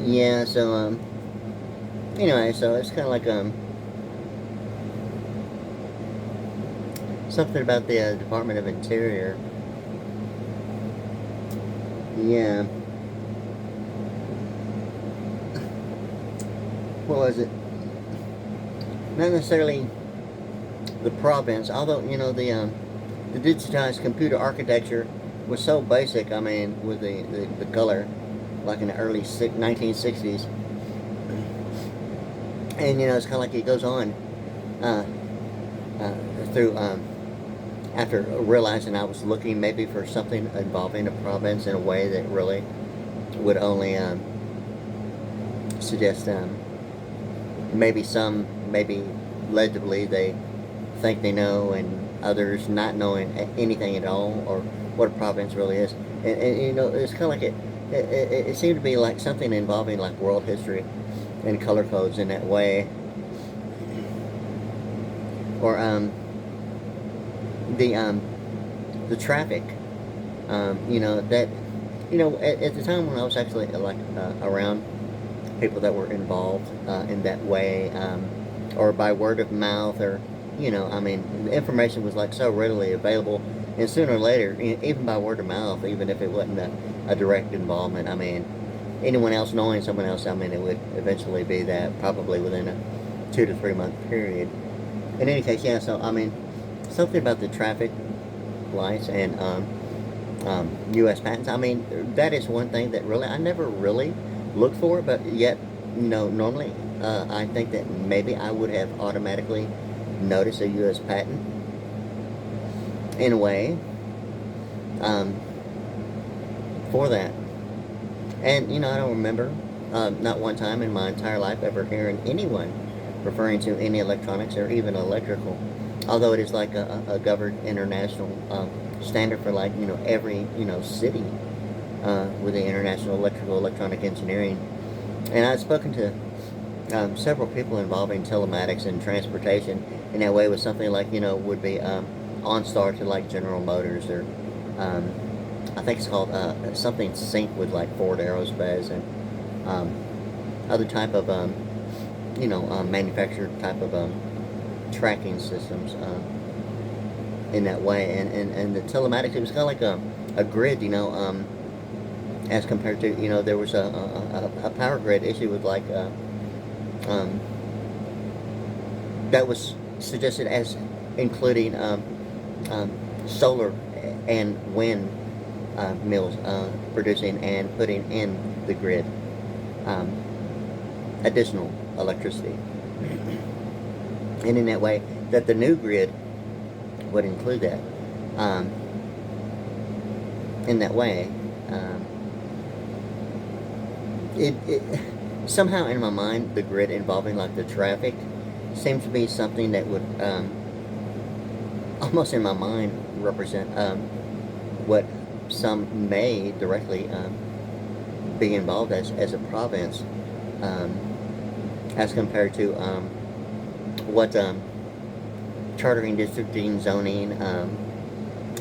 yeah, so, anyway, so it's kind of like, something about the Department of Interior. Yeah. What was it? Not necessarily the province, although, the digitized computer architecture was so basic, I mean, with the color, like in the early 1960s. And, it's kind of like it goes on uh, uh, through, after realizing I was looking maybe for something involving a province in a way that really would only suggest maybe legibly they think they know, and others not knowing anything at all, or what a province really is. And it's kind of like it seemed to be like something involving like world history and color codes in that way, or the traffic. That at the time when I was actually around people that were involved in that way, or by word of mouth, or I mean, the information was like so readily available, and sooner or later, even by word of mouth, even if it wasn't a direct involvement, I mean, anyone else knowing someone else, I mean, it would eventually be that, probably within a 2 to 3 month period. In any case, yeah. So I mean, something about the traffic lights and U.S. patents. I mean, that is one thing that really I never really looked for, but yet, normally I think that maybe I would have automatically noticed a U.S. patent in a way for that. And, I don't remember not one time in my entire life ever hearing anyone referring to any electronics or even electrical, although it is like a governed international standard for, like, every, city with the International Electrical Electronic Engineering. And I've spoken to several people involving telematics and transportation in that way, with something like, would be OnStar to like General Motors, or I think it's called something Sync with like Ford Aerospace, and other type of manufactured type of tracking systems in that way. And the telematics, it was kind of like a grid, as compared to, there was a power grid issue with like um, that was suggested as including solar and wind mills producing and putting in the grid additional electricity, and in that way that the new grid would include that. In that way, it somehow in my mind, the grid involving like the traffic seems to be something that would almost in my mind represent what some may directly be involved as a province, as compared to what chartering, districting, zoning,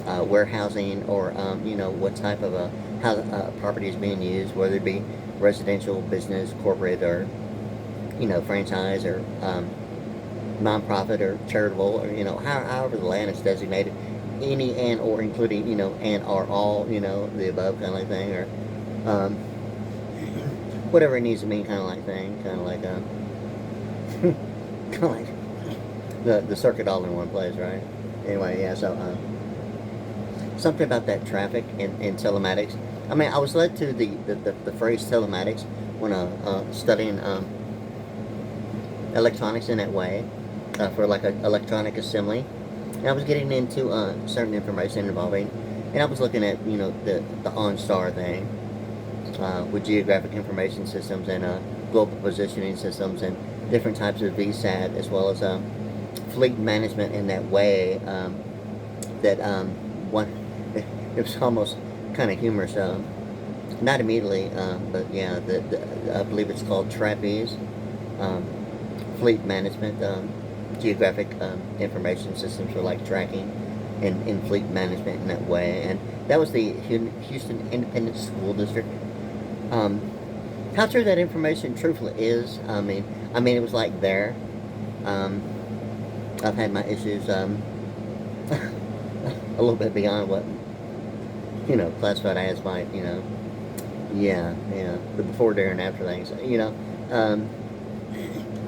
warehousing, or what type of how property is being used, whether it be residential, business, corporate, or franchise, or nonprofit, or charitable, or however the land is designated, any and or including and or all the above kind of like thing, or whatever it needs to mean kind of like thing, kind of like kind of like the circuit all in one place, right? Anyway, yeah. So something about that traffic and telematics. I mean, I was led to the phrase telematics when studying electronics in that way, for like an electronic assembly. And I was getting into certain information involving, and I was looking at the OnStar thing with geographic information systems and global positioning systems and different types of VSAT, as well as fleet management in that way. That one, it was almost kind of humorous. Not immediately, but yeah, I believe it's called Trapeze. Fleet management, geographic information systems for like tracking and fleet management in that way. And that was the Houston Independent School District. How true that information truthfully is, it was like there. Um, I've had my issues, a little bit beyond what, classified as my, yeah, the before, during, after things, in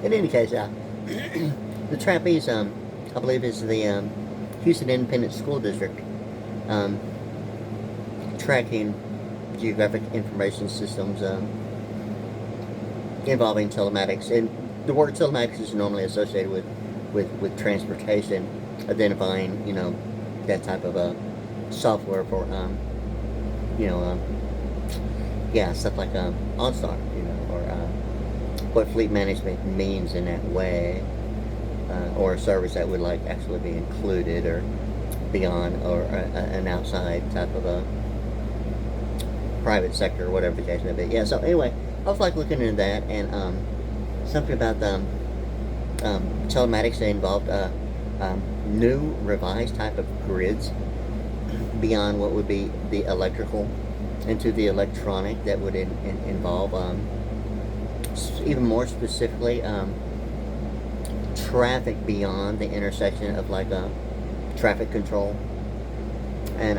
any case, the trapeze, I believe is the, Houston Independent School District, um, tracking geographic information systems, involving telematics, and the word telematics is normally associated with transportation, identifying, that type of software for, you know, um, yeah, stuff like OnStar, or what fleet management means in that way, or a service that would like actually be included or beyond, or an outside type of a private sector, or whatever the case may be. Yeah. So anyway, I was like looking into that, and something about the telematics that involved new revised type of grids beyond what would be the electrical into the electronic, that would involve even more specifically traffic beyond the intersection of like traffic control, and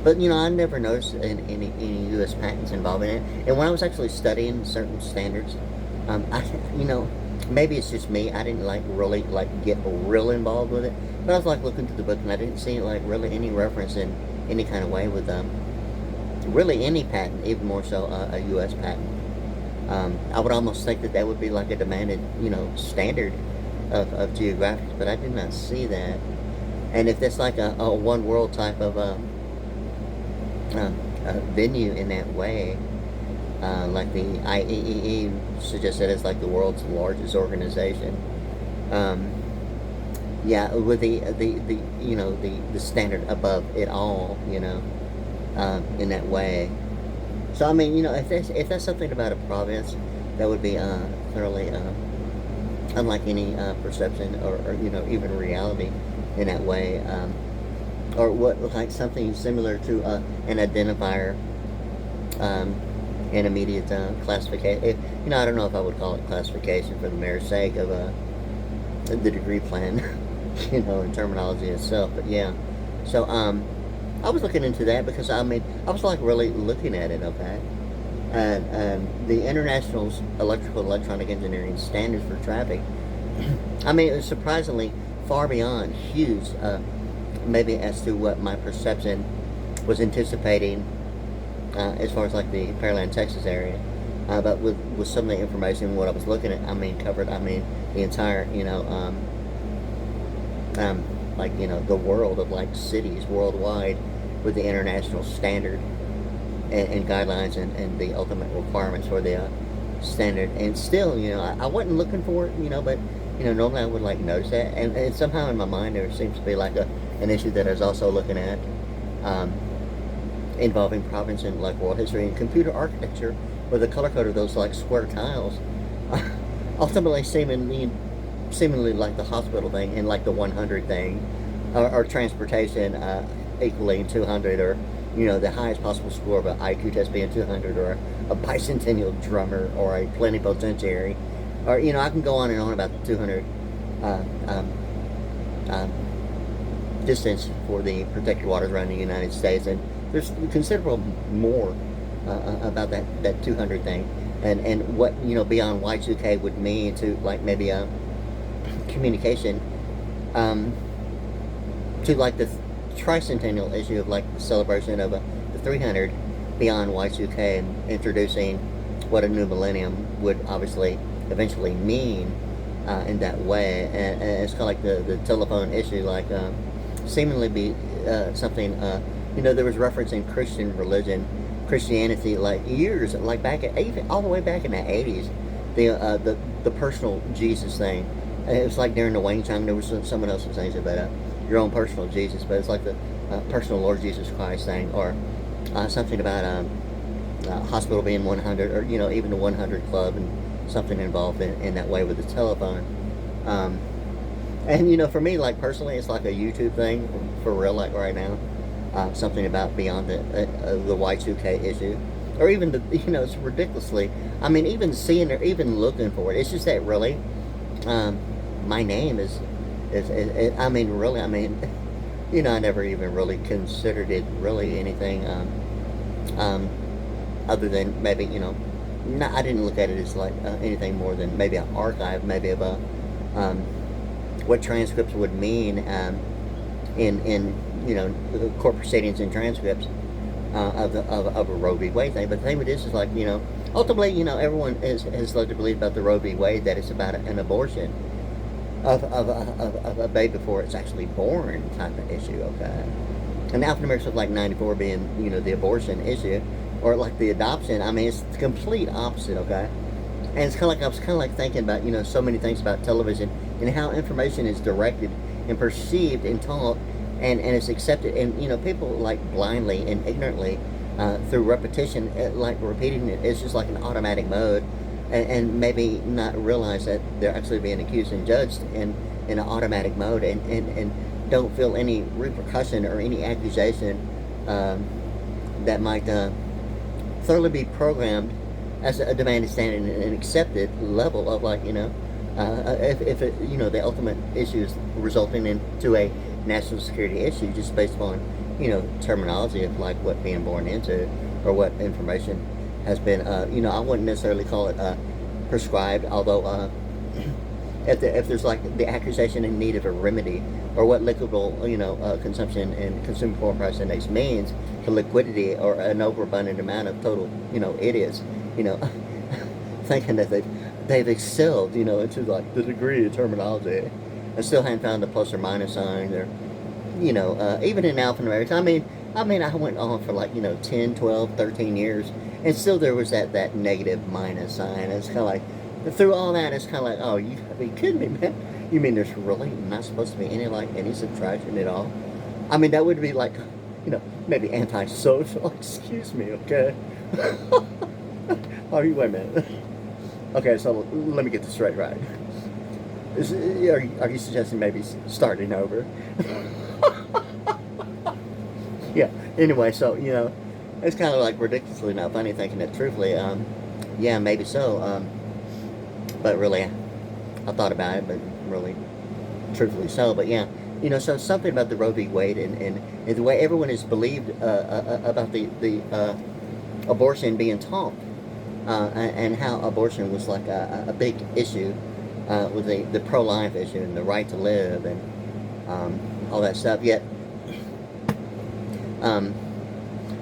but I never noticed any U.S. patents involving it. And when I was actually studying certain standards, I maybe it's just me. I didn't like really like get real involved with it. But I was like looking through the book, and I didn't see like really any reference in any kind of way with really any patent, even more so a U.S. patent. I would almost think that would be like a demanded standard of geographics, but I did not see that. And if that's like a one world type of venue in that way, like the IEEE suggests that it's like the world's largest organization. Yeah, with the standard above it all, in that way. So if that's something about a province, that would be clearly unlike any perception, or even reality in that way, or what like something similar to an identifier, an immediate classification. I don't know if I would call it classification for the mere sake of the degree plan, and terminology itself. But yeah, so I was looking into that because I was like really looking at it, okay, and the International Electrical Electronic Engineering Standards for Traffic. It was surprisingly far beyond huge, maybe as to what my perception was anticipating, as far as like the Pearland, Texas area. But with some of the information, what I was looking at, covered, the entire, the world of like cities worldwide, with the international standard and guidelines, and the ultimate requirements for the standard. And still, I wasn't looking for it, but normally I would like notice that, and somehow in my mind there seems to be like an issue that I was also looking at, involving province and like world history and computer architecture, where the color code of those like square tiles ultimately seemingly like the hospital thing, and like the 100 thing, or transportation equaling 200, or the highest possible score of an IQ test being 200, or a bicentennial drummer, or a plenipotentiary, or I can go on and on about the 200 distance for the protected waters around the United States, and there's considerable more about that 200 thing, and what beyond Y2K would mean to like maybe a communication, to like the tricentennial issue of like the celebration of the 300 beyond Y2K, and introducing what a new millennium would obviously eventually mean in that way. And it's kind of like the telephone issue, like seemingly be something, there was reference in Christianity, like years, like back at, even all the way back in the 80s, the personal Jesus thing. It was like during the Wang Chung, there was someone else was saying about your own personal Jesus, but it's like the personal Lord Jesus Christ thing, or something about hospital being 100, or even the 100 Club, and something involved in that way with the telephone. And for me, like personally, it's like a YouTube thing for real, like right now. Something about beyond the Y2K issue, or even the, it's ridiculously. I mean, even seeing or even looking for it, it's just that really, um, my name is. I mean, really, I mean, I never even really considered it really anything, um, other than maybe, not, I didn't look at it as like anything more than maybe an archive, maybe of a, um, what transcripts would mean, in court proceedings and transcripts, of a Roe v. Wade thing. But the thing with this is like, ultimately, everyone has led to believe about the Roe v. Wade that it's about an abortion of a baby before it's actually born type of issue, okay? And African Americans with like 94 being, the abortion issue, or like the adoption. I mean, it's the complete opposite, okay? And it's kind of like, I was kind of like thinking about, so many things about television and how information is directed and perceived and taught, and it's accepted. And, people like blindly and ignorantly, through repetition, like repeating it, it's just like an automatic mode. And maybe not realize that they're actually being accused and judged in an automatic mode, and don't feel any repercussion or any accusation, that might thoroughly be programmed as a demanded standard and an accepted level of like, if it, the ultimate issue is resulting into a national security issue just based upon, terminology of like what being born into, or what information has been, I wouldn't necessarily call it prescribed, although if there's like the accusation in need of a remedy, or what liquidable, consumption and consumer foreign price index means to liquidity, or an overabundant amount of total, idiots, thinking that they've excelled, into like the degree of terminology, and still haven't found a plus or minus sign, or, even in alphanumerics. I mean, I went on for like, 10, 12, 13 years, and still there was that negative minus sign. It's kind of like, through all that, it's kind of like, oh, you gotta be kidding me, man. You mean there's really not supposed to be any subtraction at all? I mean, that would be like, maybe antisocial. Excuse me, okay? Wait a minute. Okay, so let me get this straight, right? Are you suggesting maybe starting over? Yeah, anyway, so, it's kind of like ridiculously not funny, thinking that truthfully, yeah, maybe so, but really, I thought about it, but really, truthfully so, but yeah, so something about the Roe v. Wade, and the way everyone has believed, about the abortion being taught, and how abortion was like a big issue, with the pro-life issue, and the right to live, and, all that stuff, yet,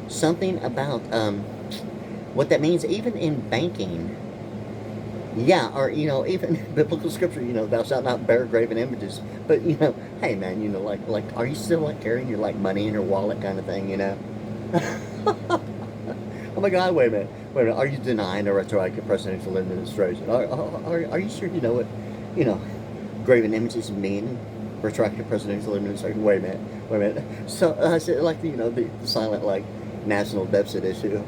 something about, what that means, even in banking, yeah, or, even biblical scripture, thou shalt not bear graven images, but, hey, man, like, are you still, like, carrying your, like, money in your wallet kind of thing, Oh my God, wait a minute, are you denying a retroactive presidential administration? Are you sure you know what, graven images mean? Retroactive presidential administration. Wait a minute. So, like, the silent, like, national deficit issue.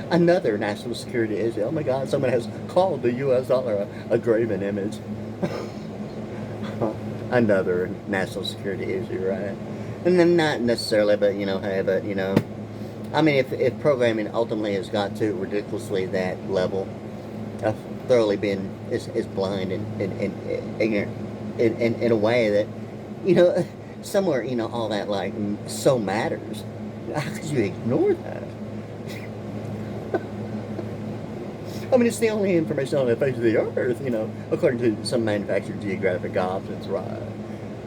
Another national security issue. Oh my God, someone has called the U.S. dollar a graven image. Another national security issue, right? And then not necessarily, but, hey, but, I mean, if programming ultimately has got to ridiculously that level of thoroughly being is blind and ignorant in a way that, somewhere, all that, like, so matters. How could you ignore that? I mean, it's the only information on the face of the earth, according to some manufactured geographic options, right?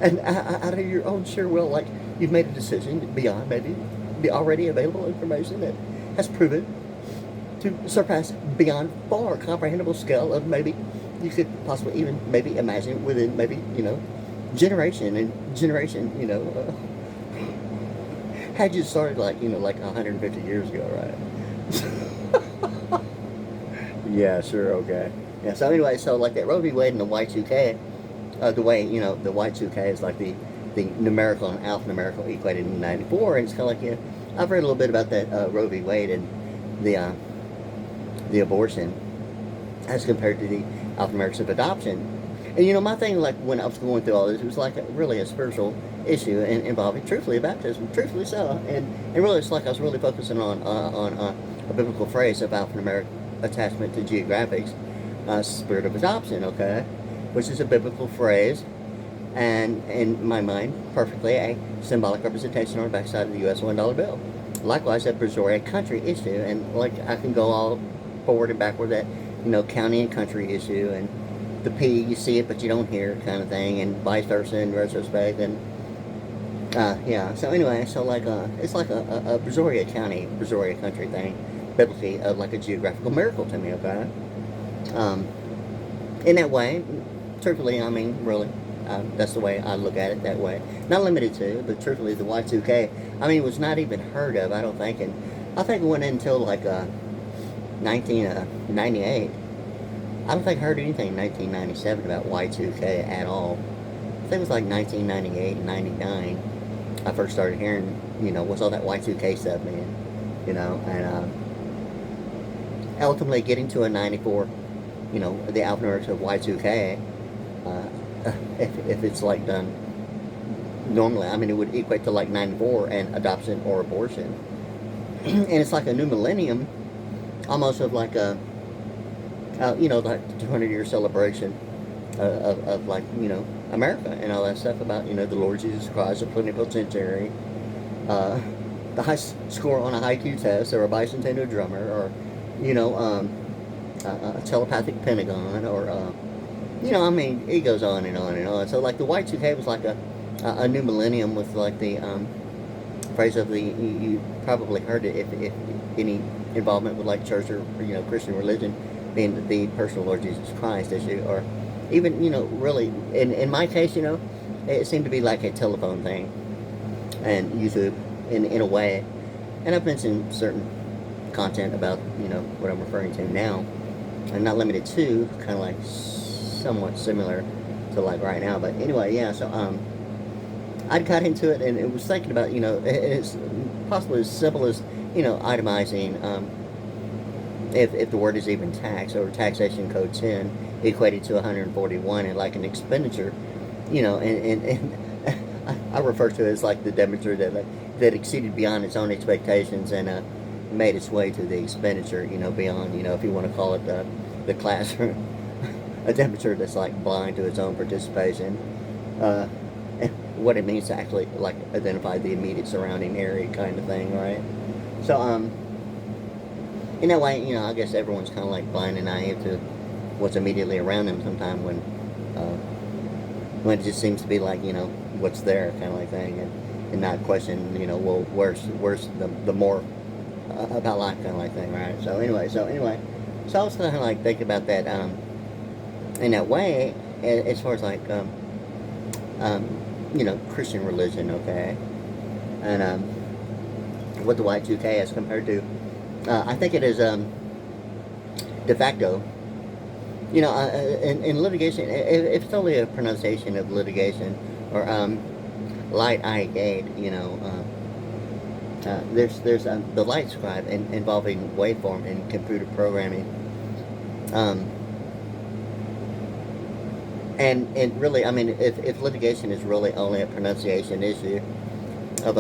And out of your own sheer will, like, you've made a decision beyond maybe the already available information that has proven to surpass beyond far comprehensible scale of maybe you could possibly even maybe imagine within maybe, generation and generation, had you started like, like 150 years ago, right? Yeah, sure, okay. Yeah, so anyway, so like that Roe v. Wade and the Y2K, the way, the Y2K is like the numerical and alphanumerical equated in 94, and it's kind of like, I've read a little bit about that Roe v. Wade and the abortion as compared to the alphanumerics of adoption. And, my thing, like, when I was going through all this, it was like really a spiritual issue involving truthfully baptism, truthfully so, and really it's like I was really focusing on a biblical phrase about alphanumeric attachment to geographics, spirit of adoption, okay, which is a biblical phrase, and in my mind, perfectly a symbolic representation on the backside of the U.S. $1 bill. Likewise, that Brazoria country issue, and like I can go all forward and backward that, county and country issue, and the P, you see it but you don't hear it kind of thing, and vice versa in retrospect, and yeah, so anyway, so like, it's like a Brazoria county, Brazoria country thing, biblically, like a geographical miracle to me, okay? In that way, truthfully, I mean, really, that's the way I look at it that way. Not limited to, but truthfully, the Y2K, I mean, it was not even heard of, I don't think, and I think it went until like 1998. I don't think I heard anything in 1997 about Y2K at all. I think it was like 1998 and 99. I first started hearing, what's all that Y2K stuff, man, and ultimately getting to a 94, the alphanumerics of Y2K, if it's like done normally, I mean, it would equate to like 94 and adoption or abortion. And it's like a new millennium, almost of like a, like the 200-year celebration of like, America and all that stuff about, the Lord Jesus Christ, the plenipotentiary, the high score on a haiku test, or a bicentennial drummer, or, a telepathic pentagon, or, I mean, it goes on and on and on. So like the Y2K was like a new millennium with like the phrase of the, you probably heard it if any involvement with like church or Christian religion, being the personal Lord Jesus Christ issue, or even, really, in my case, it seemed to be like a telephone thing, and YouTube, in a way, and I've mentioned certain content about, what I'm referring to now, and not limited to, kind of like somewhat similar to like right now, but anyway, yeah, so, I got into it, and it was thinking about, it's possibly as simple as, itemizing, if the word is even tax, or taxation code 10 equated to 141, and like an expenditure, and I refer to it as like the debenture that exceeded beyond its own expectations, and made its way to the expenditure, beyond, if you want to call it the classroom, a debenture that's like blind to its own participation, and what it means to actually like identify the immediate surrounding area kind of thing, right? So in that way, I guess everyone's kind of like blind and naive to what's immediately around them sometime, when it just seems to be like, what's there kind of like thing, and not question, well, where's the more about life kind of like thing, right? So anyway, so I was kind of like thinking about that in that way, as far as like Christian religion, okay, and what the Y2K as compared to, I think it is de facto. In litigation, if it's only a pronunciation of litigation, or light I gate, there's the light scribe involving waveform in computer programming, and really, I mean, if litigation is really only a pronunciation issue of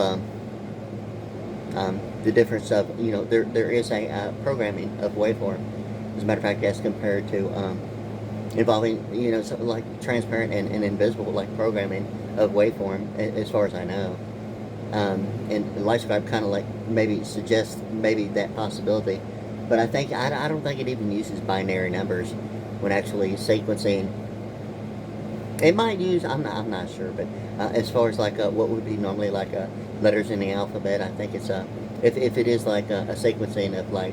the difference of, there is a programming of waveform, as a matter of fact, as compared to involving, something like transparent and invisible, like programming of waveform, as far as I know. And LightScribe kind of like maybe suggests maybe that possibility, but I don't think it even uses binary numbers when actually sequencing. It might use, I'm not sure, but as far as like what would be normally like letters in the alphabet, I think it's if it is like a sequencing of like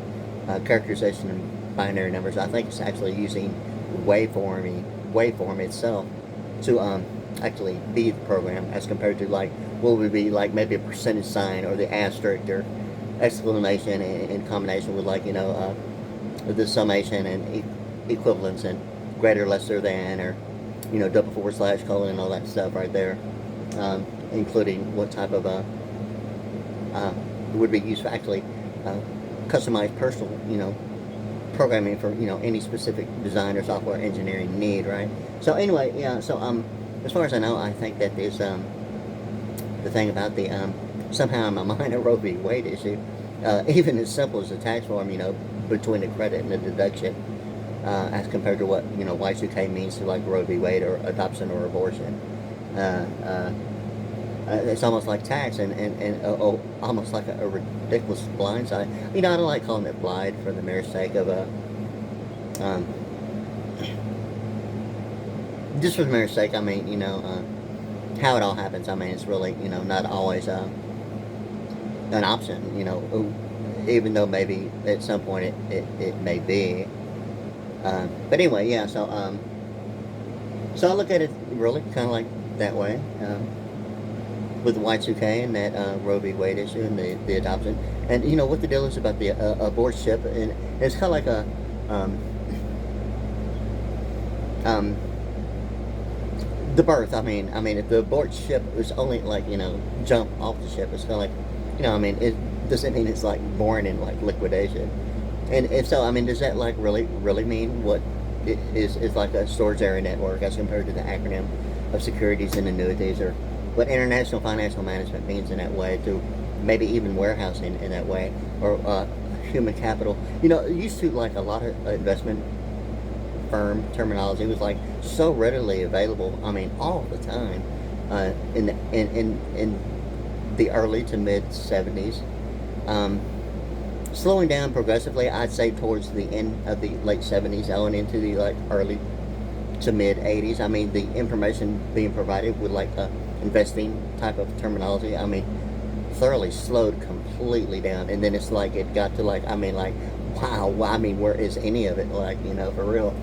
characterization in binary numbers, I think it's actually using waveform itself to actually be the program, as compared to like what would be like maybe a percentage sign, or the asterisk, or exclamation in combination with like the summation and equivalence and greater, lesser than, or double forward slash colon and all that stuff right there, including what type of would be used for actually customized personal programming for any specific design or software engineering need, right? So anyway, yeah, so as far as I know, I think that is the thing about the somehow in my mind a Roe v. Wade issue, even as simple as the tax form, between the credit and the deduction, as compared to what Y2K means to like Roe v. Wade or adoption or abortion. It's almost like tax and almost like a ridiculous blindside. I don't like calling it blind for the mere sake of um, just for the mere sake. I mean, how it all happens. I mean, it's really not always an option. Even though maybe at some point it may be. But anyway, yeah. So I look at it really kind of like that way. With the Y2K and that Roe v. Wade issue and the adoption. And what the deal is about the abortship, and it's kind of like a the birth. I mean, if the abort ship was only like jump off the ship, it's kind of like it doesn't mean it's like born in like liquidation. And if so, does that like really mean what it is like a storage area network as compared to the acronym of securities and annuities, or what international financial management means in that way, to maybe even warehousing in that way, or human capital. Used to like a lot of investment firm terminology was like so readily available. All the time, in the early to mid 70s, slowing down progressively. I'd say towards the end of the late 70s, on into the like early to mid 80s. The information being provided with like investing type of terminology, thoroughly slowed completely down. And then it's like it got to like, wow, where is any of it, like, for real?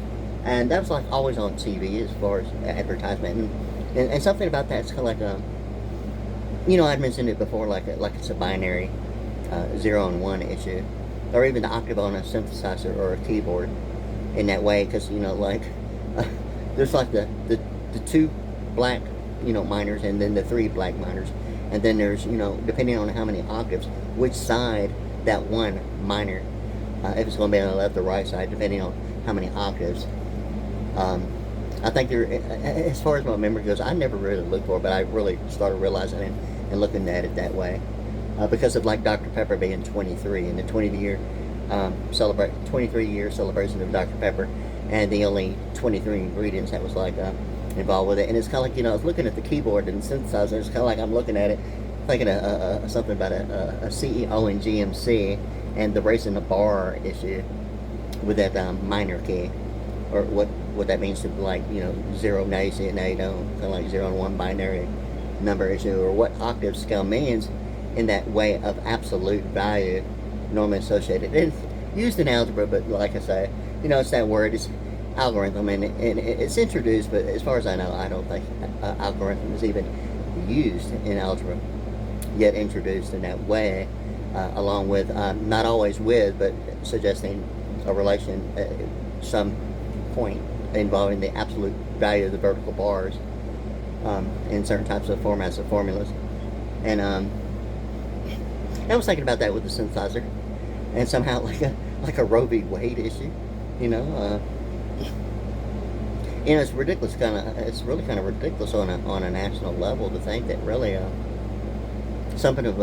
And that was like always on TV as far as advertisement. And something about that's kind of like I'd mentioned it before, like it's a binary 0 and 1 issue, or even the octave on a synthesizer or a keyboard in that way, because there's like the two black minors, and then the three black minors, and then there's depending on how many octaves, which side that one minor, if it's going to be on the left or right side, depending on how many octaves. I think as far as my memory goes, I never really looked for it, but I really started realizing it and looking at it that way, because of like Dr. Pepper being 23 and the 23-year celebration of Dr. Pepper, and the only 23 ingredients that was like involved with it. And it's kind of like I was looking at the keyboard and synthesizer. It's kind of like I'm looking at it, thinking something about a CEO in GMC and the race in the bar issue with that minor key, or what that means to like 0, now you see it, now you don't, kind of like 0 and 1 binary number issue, or what octave scale means in that way of absolute value normally associated. It's used in algebra, but like I say, it's that word, it's algorithm, and it's introduced, but as far as I know, I don't think algorithm is even used in algebra, yet introduced in that way, along with, not always with, but suggesting a relation at some point involving the absolute value of the vertical bars in certain types of formats of formulas. And I was thinking about that with the synthesizer, and somehow like a Roe v. Wade issue, it's ridiculous. It's really kind of ridiculous on a national level to think that really something of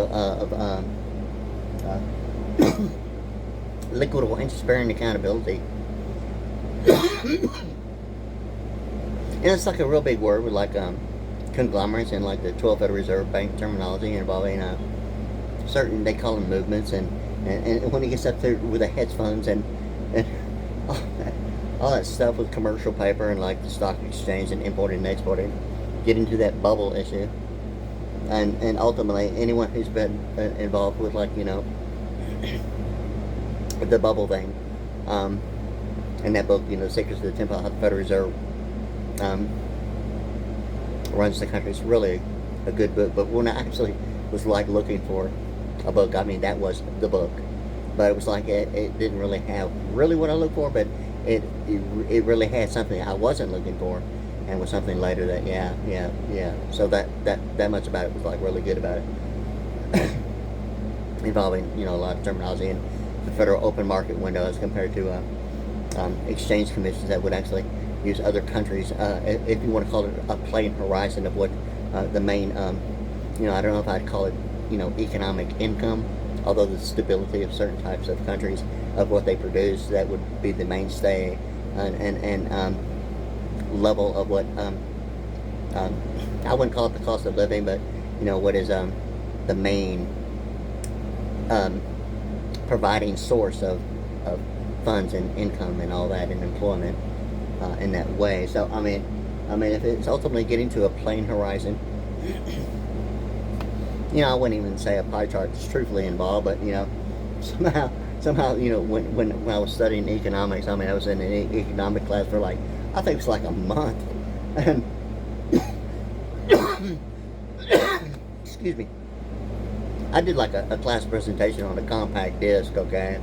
liquidable interest-bearing accountability. And it's like a real big word with like conglomerates and like the 12th Federal Reserve Bank terminology involving certain, they call them movements, and when it gets up there with the hedge funds and all that stuff with commercial paper and like the stock exchange and importing and exporting, get into that bubble issue, and ultimately anyone who's been involved with like the bubble thing, in that book, The Secrets of the Temple, how the Federal Reserve runs the country. It's really a good book. But when I actually was like looking for a book, that was the book. But it was like it didn't really have really what I looked for, but it really had something I wasn't looking for, and was something later that yeah. So that much about it was like really good about it, involving a lot of terminology and the federal open market window as compared to exchange commissions that would actually use other countries, if you want to call it a plain horizon of what the main I don't know if I'd call it, economic income, although the stability of certain types of countries of what they produce, that would be the mainstay and level of what, um, I wouldn't call it the cost of living, but, what is the main um, providing source of funds and income and all that and employment in that way. So, if it's ultimately getting to a plain horizon, I wouldn't even say a pie chart is truthfully involved, but, somehow, when I was studying economics, I was in an economic class for like, I think it's like a month. And, excuse me, I did like a class presentation on a compact disc, okay?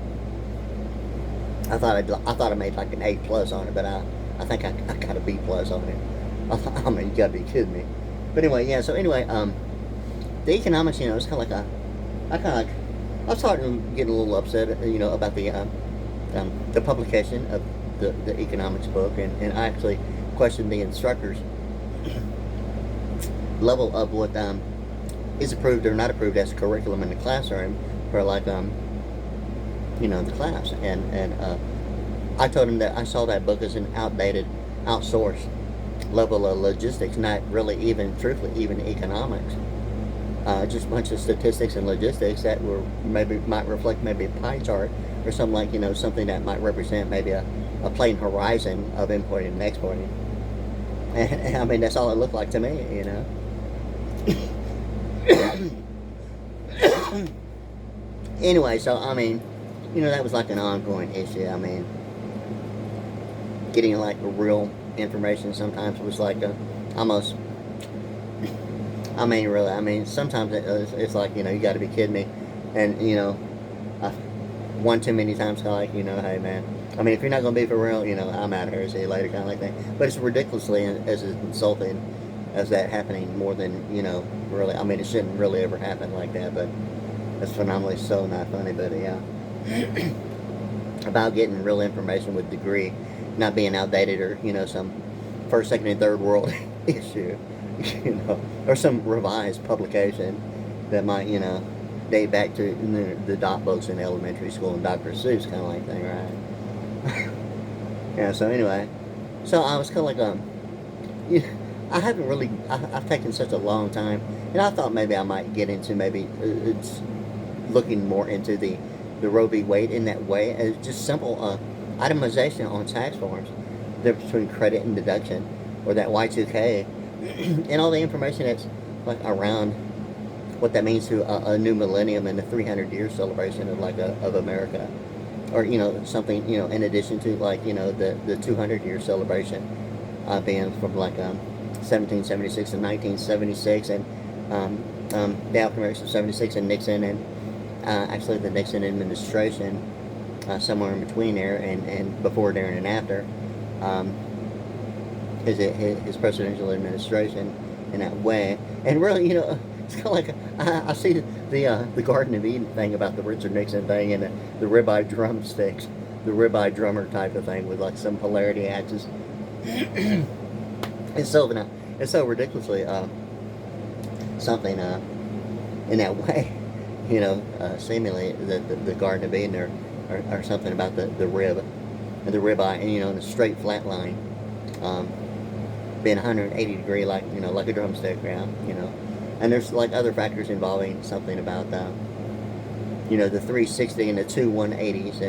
I thought I made like an A plus on it, but I think I got a B plus on it. You gotta be kidding me. But anyway, yeah. So anyway, the economics, it's kind of like I was starting to get a little upset, about the publication of the economics book, and I actually questioned the instructor's level of what is approved or not approved as curriculum in the classroom for like the class, and I told him that I saw that book as an outdated, outsourced level of logistics, not really even, truthfully, even economics. Just a bunch of statistics and logistics that might reflect maybe a pie chart or something like, something that might represent maybe a plain horizon of importing and exporting. And that's all it looked like to me. Anyway, so that was like an ongoing issue. Getting like real information sometimes was like almost. Really. Sometimes it's like, you got to be kidding me, and one too many times, kind of like, hey man, if you're not gonna be for real, I'm out of here. See you later, kind of like thing. But it's ridiculously as insulting as that happening more than really. It shouldn't really ever happen like that, but it's phenomenally so not funny. But yeah. About getting real information with degree, not being outdated or some first, second, and third world issue, or some revised publication that might date back to the dot books in elementary school and Dr. Seuss kind of like thing, right? Yeah. So anyway, so I was kind of like I haven't really I've taken such a long time, and I thought maybe I might get into it's looking more into the Roe v. Wade in that way, as just simple itemization on tax forms, the difference between credit and deduction, or that Y2K, and all the information that's like around what that means to a new millennium and the 300-year celebration of America, or something in addition to like the 200-year celebration being from like 1776 to 1976, and the African Americans of 76 and Nixon, and actually the Nixon administration, somewhere in between there, and before, during, and after his presidential administration in that way. And really, it's kind of like I see the Garden of Eden thing about the Richard Nixon thing, and the ribeye drumsticks, the ribeye drummer type of thing with like some polarity axis. It's so ridiculously something in that way. Seemingly the Garden of Eden or something about the rib and the ribeye, and the straight flat line being 180 degree, like like a drumstick, yeah, and there's like other factors involving something about the 360 and the two 180s,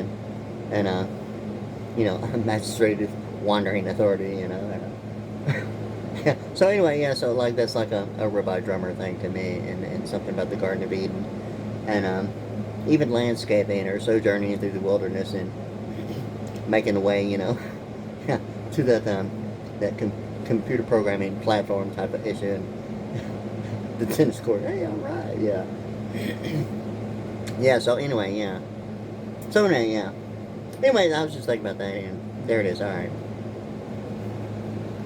and magistrated wandering authority, yeah. So anyway, yeah, so like that's like a ribeye drummer thing to me, and something about the Garden of Eden, and even landscaping or sojourning through the wilderness and making the way, yeah, to that computer programming platform type of issue, and the tennis court. Hey, all right, yeah, yeah. So anyway, yeah. So anyway, yeah. Anyway, I was just thinking about that, and there it is. All right.